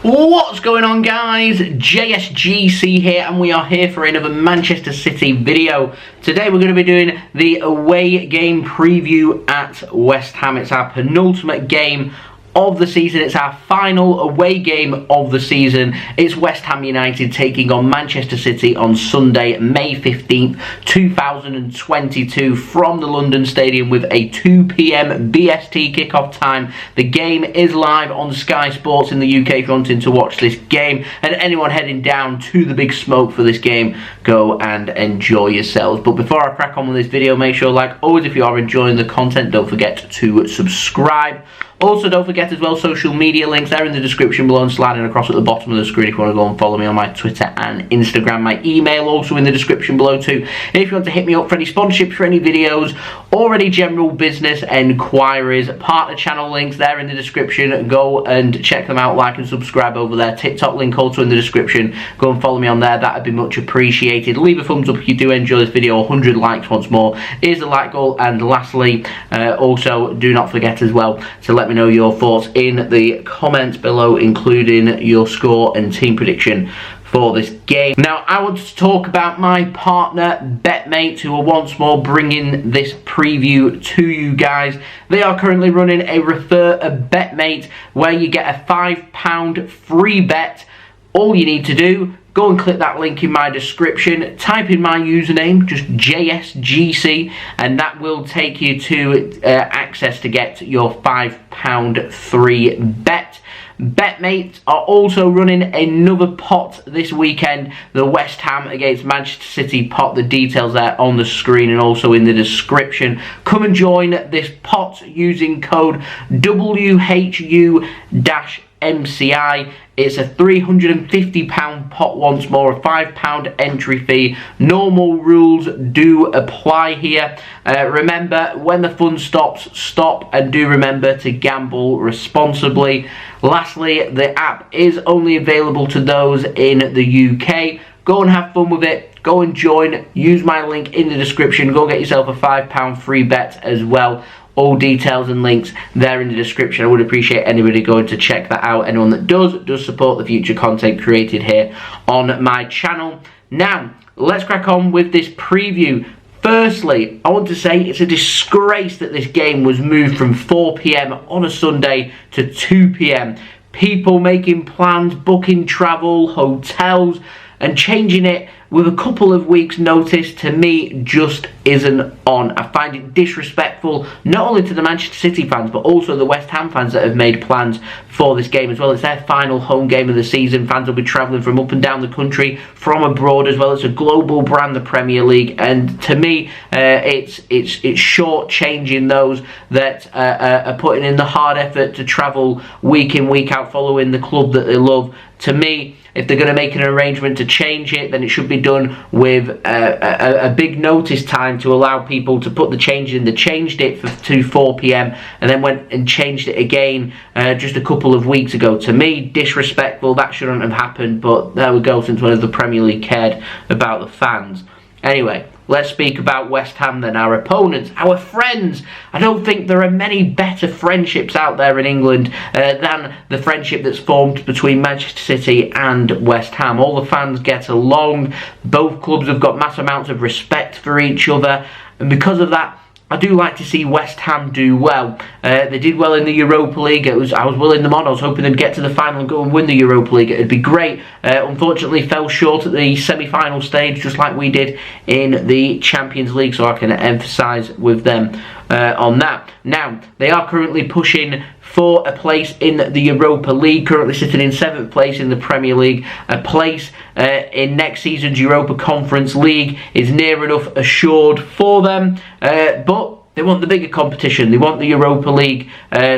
What's going on, guys? JSGC here, and we are here for another Manchester City video. Today we're going to be doing the away game preview at West Ham. It's our penultimate game of the season. It's our final away game of the season. It's West Ham United taking on Manchester City on Sunday, May 15th, 2022 from the London Stadium with a 2 PM BST kickoff time. The game is live on Sky Sports in the UK if you're wanting to watch this game, and anyone heading down to the Big Smoke for this game, go and enjoy yourselves. But before I crack on with this video, make sure, like always, if you are enjoying the content, don't forget to subscribe. Also, don't forget as well, social media links are in the description below and sliding across at the bottom of the screen if you want to go and follow me on my Twitter and Instagram. My email also in the description below too. And if you want to hit me up for any sponsorships for any videos or any general business enquiries, partner channel links there in the description. Go and check them out, like and subscribe over there. TikTok link also in the description. Go and follow me on there. That would be much appreciated. Leave a thumbs up if you do enjoy this video. 100 likes once more is the like goal. And lastly, also do not forget as well to let me know your thoughts in the comments below, including your score and team prediction for this game. Now, I want to talk about my partner Betmate, who are once more bringing this preview to you guys. They are currently running a Refer a Betmate where you get a £5 free bet. All you need to do, go and click that link in my description, type in my username, just JSGC, and that will take you to access to get your £5 free bet. Betmates are also running another pot this weekend, the West Ham against Manchester City pot. The details there on the screen and also in the description. Come and join this pot using code WHU-MCI. It's a £350 pot once more, a £5 entry fee. Normal rules do apply here. Remember, when the fun stops, stop, and do remember to gamble responsibly. Lastly, the app is only available to those in the UK. Go and have fun with it. Go and join. Use my link in the description. Go get yourself a £5 free bet as well. All details and links there in the description. I would appreciate anybody going to check that out. Anyone that does support the future content created here on my channel. Now, let's crack on with this preview. Firstly, I want to say it's a disgrace that this game was moved from 4 PM on a Sunday to 2 PM. People making plans, booking travel, hotels, and changing it with a couple of weeks' notice, to me, just isn't on. I find it disrespectful, not only to the Manchester City fans, but also the West Ham fans that have made plans for this game as well. It's their final home game of the season. Fans will be travelling from up and down the country, from abroad as well. It's a global brand, the Premier League, and to me, it's short-changing those that are putting in the hard effort to travel week in, week out, following the club that they love. To me, if they're going to make an arrangement to change it, then it should be done with a big notice time to allow people to put the change in. They changed it to 4 PM and then went and changed it again just a couple of weeks ago. To me, disrespectful. That shouldn't have happened, but there we go, since one of the Premier League cared about the fans. Anyway, let's speak about West Ham then, our opponents, our friends. I don't think there are many better friendships out there in England than the friendship that's formed between Manchester City and West Ham. All the fans get along. Both clubs have got massive amounts of respect for each other, and because of that, I do like to see West Ham do well. They did well in the Europa League. I was willing them on. I was hoping they'd get to the final and go and win the Europa League. It'd be great. Unfortunately, fell short at the semi-final stage, just like we did in the Champions League, so I can emphasise with them on that. Now, they are currently pushing for a place in the Europa League, currently sitting in 7th place in the Premier League. A place in next season's Europa Conference League is near enough assured for them, but they want the bigger competition. They want the Europa League,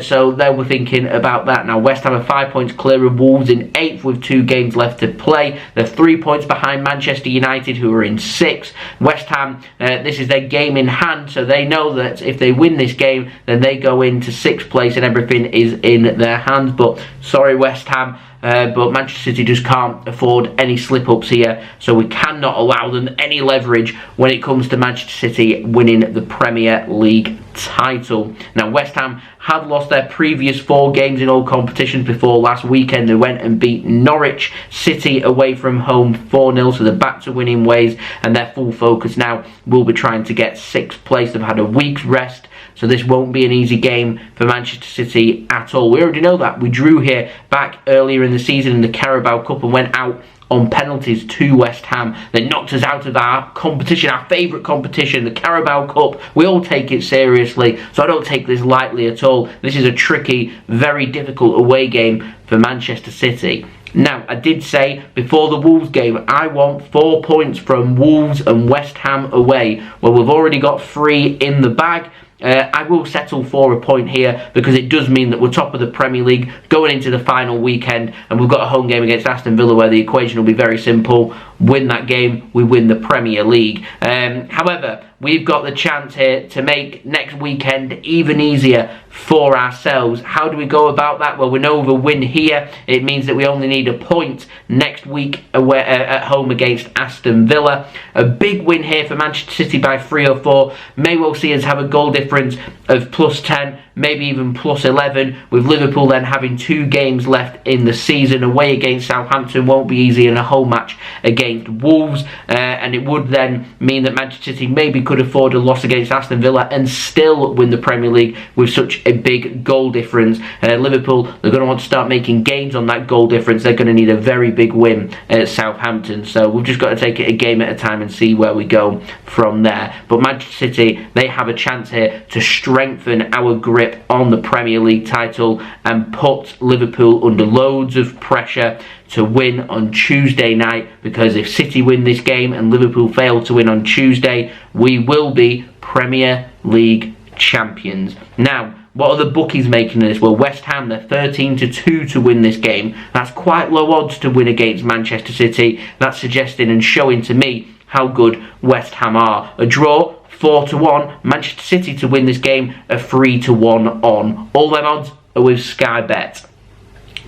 so they were thinking about that. Now, West Ham are 5 points clear of Wolves in 8th with 2 games left to play. They're 3 points behind Manchester United, who are in 6th. West Ham, this is their game in hand, so they know that if they win this game, then they go into 6th place and everything is in their hands. But sorry, West Ham, but Manchester City just can't afford any slip-ups here, so we cannot allow them any leverage when it comes to Manchester City winning the Premier League title. Now, West Ham had lost their previous 4 games in all competitions before last weekend. They went and beat Norwich City away from home 4-0, so they're back to winning ways, and their full focus now will be trying to get 6th place. They've had a week's rest, so this won't be an easy game for Manchester City at all. We already know that. We drew here back earlier in the season in the Carabao Cup and went out on penalties to West Ham. They knocked us out of our competition, our favourite competition, the Carabao Cup. We all take it seriously, so I don't take this lightly at all. This is a tricky, very difficult away game for Manchester City. Now, I did say before the Wolves game, I want 4 points from Wolves and West Ham away. Well, we've already got 3 in the bag. I will settle for a point here because it does mean that we're top of the Premier League going into the final weekend, and we've got a home game against Aston Villa where the equation will be very simple. Win that game, we win the Premier League. However, we've got the chance here to make next weekend even easier for ourselves. How do we go about that? Well, we know with a win here, it means that we only need a point next week away, at home against Aston Villa. A big win here for Manchester City by 3 or 4 may well see us have a goal difference of +10, maybe even +11, with Liverpool then having 2 games left in the season. Away against Southampton won't be easy, in a home match against Wolves, and it would then mean that Manchester City maybe could afford a loss against Aston Villa and still win the Premier League with such a big goal difference. Liverpool, they're going to want to start making gains on that goal difference. They're going to need a very big win at Southampton, so we've just got to take it a game at a time and see where we go from there. But Manchester City, they have a chance here to strengthen our grip on the Premier League title and put Liverpool under loads of pressure to win on Tuesday night, because if City win this game and Liverpool fail to win on Tuesday, we will be Premier League champions. Now, what are the bookies making of this? Well, West Ham, they're 13-2 to win this game. That's quite low odds to win against Manchester City. That's suggesting and showing to me how good West Ham are. A draw, 4-1. Manchester City to win this game, a 3-1 on. All them odds are with Sky Bet.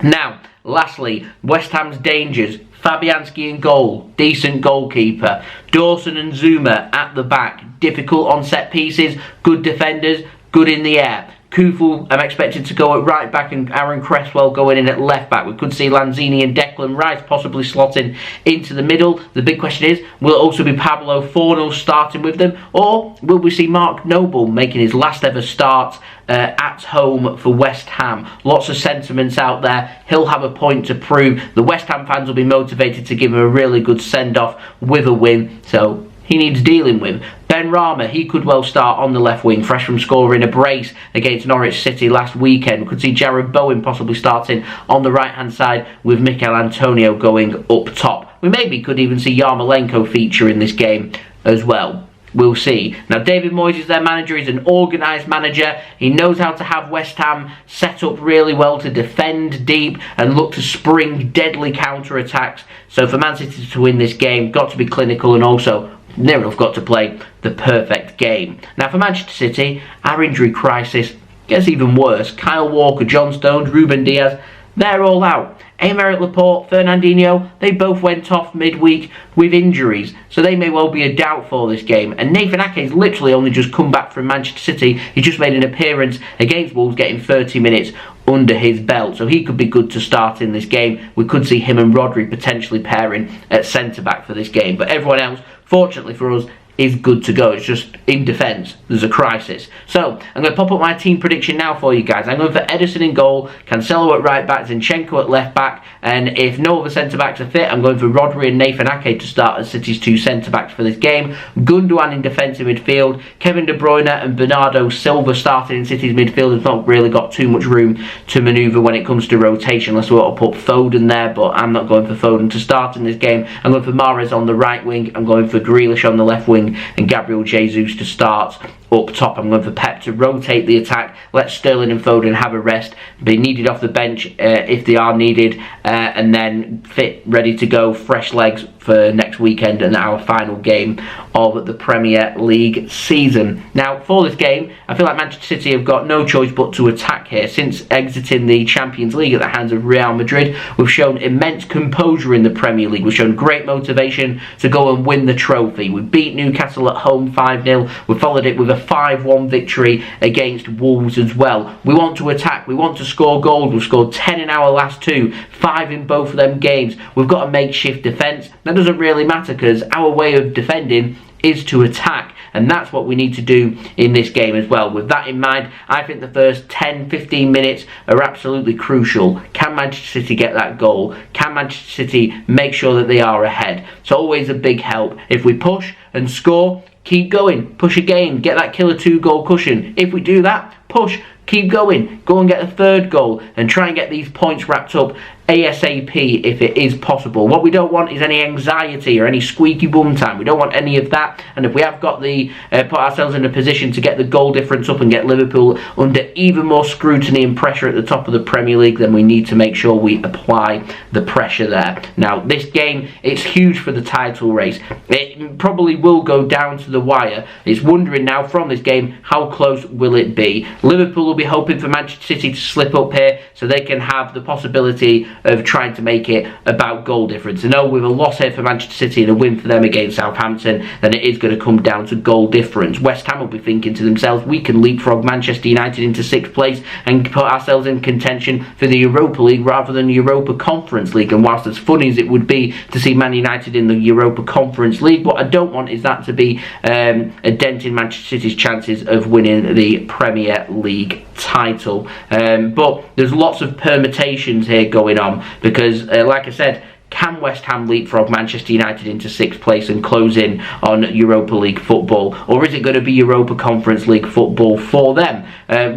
Now, lastly, West Ham's dangers. Fabianski in goal, decent goalkeeper. Dawson and Zuma at the back, difficult on set pieces, good defenders, good in the air. Kufel, I'm expected to go at right back, and Aaron Cresswell going in at left back. We could see Lanzini and Declan Rice possibly slotting into the middle. The big question is, will it also be Pablo Fornals starting with them, or will we see Mark Noble making his last ever start at home for West Ham? Lots of sentiments out there. He'll have a point to prove. The West Ham fans will be motivated to give him a really good send-off with a win, so he needs dealing with. Ben Rama, he could well start on the left wing, fresh from scoring a brace against Norwich City last weekend. We could see Jarrod Bowen possibly starting on the right-hand side with Michail Antonio going up top. We maybe could even see Yarmolenko feature in this game as well. We'll see. Now, David Moyes is their manager. He's an organised manager. He knows how to have West Ham set up really well to defend deep and look to spring deadly counter-attacks. So for Man City to win this game, got to be clinical and also near enough got to play the perfect game. Now, for Manchester City, our injury crisis gets even worse. Kyle Walker, John Stones, Ruben Dias, they're all out. Aymeric Laporte, Fernandinho, they both went off midweek with injuries, so they may well be a doubt for this game. And Nathan Ake's literally only just come back from Manchester City. He just made an appearance against Wolves, getting 30 minutes under his belt, so he could be good to start in this game. We could see him and Rodri potentially pairing at centre-back for this game, but everyone else, fortunately for us, is good to go. It's just in defence, there's a crisis. So I'm going to pop up my team prediction now for you guys. I'm going for Ederson in goal, Cancelo at right back, Zinchenko at left back, and if no other centre backs are fit, I'm going for Rodri and Nathan Ake to start as City's 2 centre backs for this game. Gundogan in defensive midfield, Kevin De Bruyne and Bernardo Silva starting in City's midfield. Has not really got too much room to manoeuvre when it comes to rotation, unless we want to put Foden there, but I'm not going for Foden to start in this game. I'm going for Mahrez on the right wing, I'm going for Grealish on the left wing, and Gabriel Jesus to start up top. I'm going for Pep to rotate the attack, let Sterling and Foden have a rest, be needed off the bench if they are needed, and then fit, ready to go, fresh legs for next weekend and our final game of the Premier League season. Now, for this game, I feel like Manchester City have got no choice but to attack here. Since exiting the Champions League at the hands of Real Madrid, we've shown immense composure in the Premier League. We've shown great motivation to go and win the trophy. We beat Newcastle at home 5-0. We followed it with a a 5-1 victory against Wolves as well. We want to attack, we want to score goals. We've scored 10 in our last 2, 5 in both of them games. We've got a makeshift defence. That doesn't really matter because our way of defending is to attack, and that's what we need to do in this game as well. With that in mind, I think the first 10-15 minutes are absolutely crucial. Can Manchester City get that goal? Can Manchester City make sure that they are ahead? It's always a big help. If we push and score, keep going, push again, get that killer 2-goal cushion. If we do that, push, keep going, go and get a 3rd goal and try and get these points wrapped up ASAP if it is possible. What we don't want is any anxiety or any squeaky bum time. We don't want any of that, and if we have got the put ourselves in a position to get the goal difference up and get Liverpool under even more scrutiny and pressure at the top of the Premier League, then we need to make sure we apply the pressure there. Now this game, it's huge for the title race. It probably will go down to the wire. It's wondering now from this game, how close will it be? Liverpool will be hoping for Manchester City to slip up here so they can have the possibility of trying to make it about goal difference. I know with a loss here for Manchester City and a win for them against Southampton, then it is going to come down to goal difference. West Ham will be thinking to themselves, we can leapfrog Manchester United into 6th place and put ourselves in contention for the Europa League rather than the Europa Conference League. And whilst as funny as it would be to see Man United in the Europa Conference League, what I don't want is that to be a dent in Manchester City's chances of winning the Premier League title. But there's lots of permutations here going on because, like I said, can West Ham leapfrog Manchester United into 6th place and close in on Europa League football? Or is it going to be Europa Conference League football for them?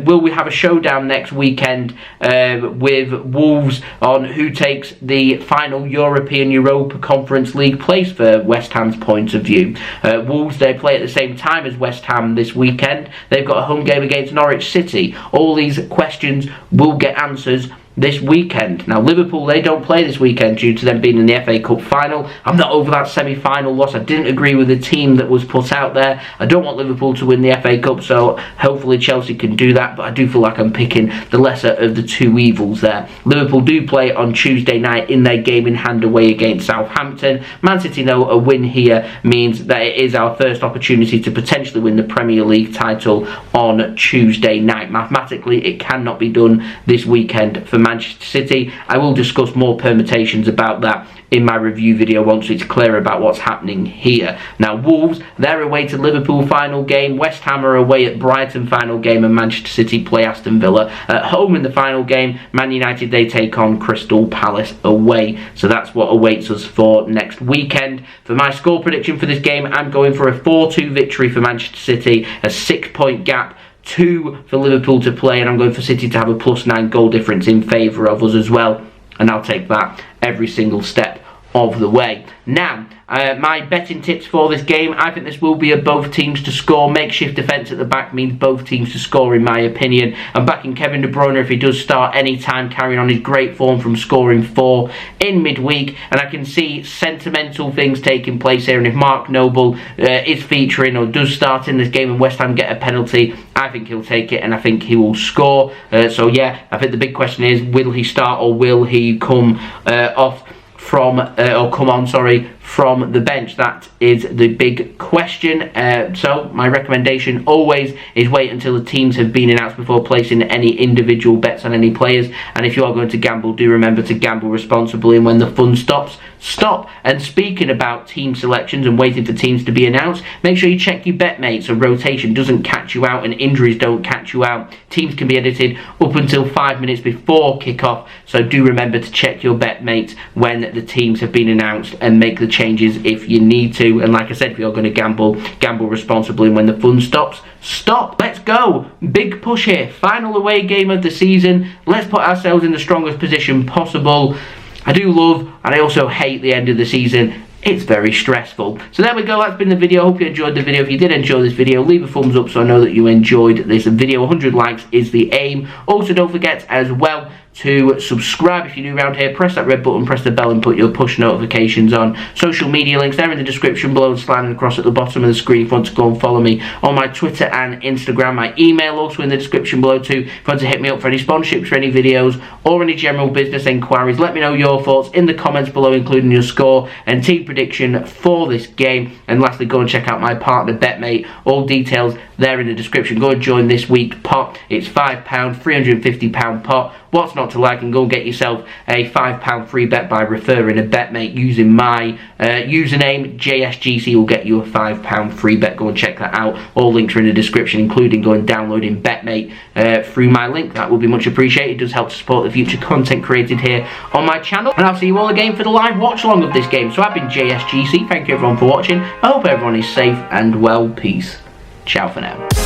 Will we have a showdown next weekend with Wolves on who takes the final European Europa Conference League place for West Ham's point of view? Wolves, they play at the same time as West Ham this weekend. They've got a home game against Norwich City. All these questions will get answers this weekend. Now Liverpool, they don't play this weekend due to them being in the FA Cup final. I'm not over that semi-final loss. I didn't agree with the team that was put out there. I don't want Liverpool to win the FA Cup, so hopefully Chelsea can do that, but I do feel like I'm picking the lesser of the 2 evils there. Liverpool do play on Tuesday night in their game in hand away against Southampton. Man City know a win here means that it is our first opportunity to potentially win the Premier League title on Tuesday night. Mathematically, it cannot be done this weekend for Manchester City. I will discuss more permutations about that in my review video once it's clear about what's happening here. Now Wolves, they're away to Liverpool final game, West Ham are away at Brighton final game, and Manchester City play Aston Villa at home in the final game. Man United, they take on Crystal Palace away. So that's what awaits us for next weekend. For my score prediction for this game, I'm going for a 4-2 victory for Manchester City, a 6-point gap, 2 for Liverpool to play, and I'm going for City to have a +9 goal difference in favour of us as well, and I'll take that every single step of the way. Now, my betting tips for this game, I think this will be a both teams to score. Makeshift defence at the back means both teams to score in my opinion. I'm backing Kevin De Bruyne if he does start any time, carrying on his great form from scoring 4 in midweek, and I can see sentimental things taking place here, and if Mark Noble is featuring or does start in this game and West Ham get a penalty, I think he'll take it and I think he will score. So yeah, I think the big question is, will he start or will he come from the bench? That is the big question. So my recommendation always is wait until the teams have been announced before placing any individual bets on any players, and if you are going to gamble, do remember to gamble responsibly, and when the fun stops, stop. And speaking about team selections and waiting for teams to be announced, make sure you check your Betmate so rotation doesn't catch you out and injuries don't catch you out. Teams can be edited up until 5 minutes before kickoff, so do remember to check your Betmate when the teams have been announced and make the changes if you need to. And like I said, if you're going to gamble, gamble responsibly, and when the fun stops, stop. Let's go. Big push here. Final away game of the season. Let's put ourselves in the strongest position possible. I do love and I also hate the end of the season. It's very stressful. So there we go, that's been the video. Hope you enjoyed the video. If you did enjoy this video, leave a thumbs up so I know that you enjoyed this video. 100 likes is the aim. Also, don't forget as well to subscribe if you're new around here. Press that red button, press the bell and put your push notifications on. Social media links, they're in the description below and sliding across at the bottom of the screen if you want to go and follow me on my Twitter and Instagram. My email also in the description below too if you want to hit me up for any sponsorships, for any videos or any general business enquiries. Let me know your thoughts in the comments below, including your score and team prediction for this game. And lastly, go and check out my partner Betmate. All details there in the description. Go and join this week's pot. It's £5, £350 pot. What's not to like? And go and get yourself a £5 free bet by referring a Betmate using my username JSGC. Will get you a £5 free bet. Go and check that out. All links are in the description, including going and downloading Betmate through my link. That will be much appreciated. It does help to support the future content created here on my channel. And I'll see you all again for the live watch along of this game. So I've been JSGC. Thank you everyone for watching. I hope everyone is safe and well. Peace. Ciao for now.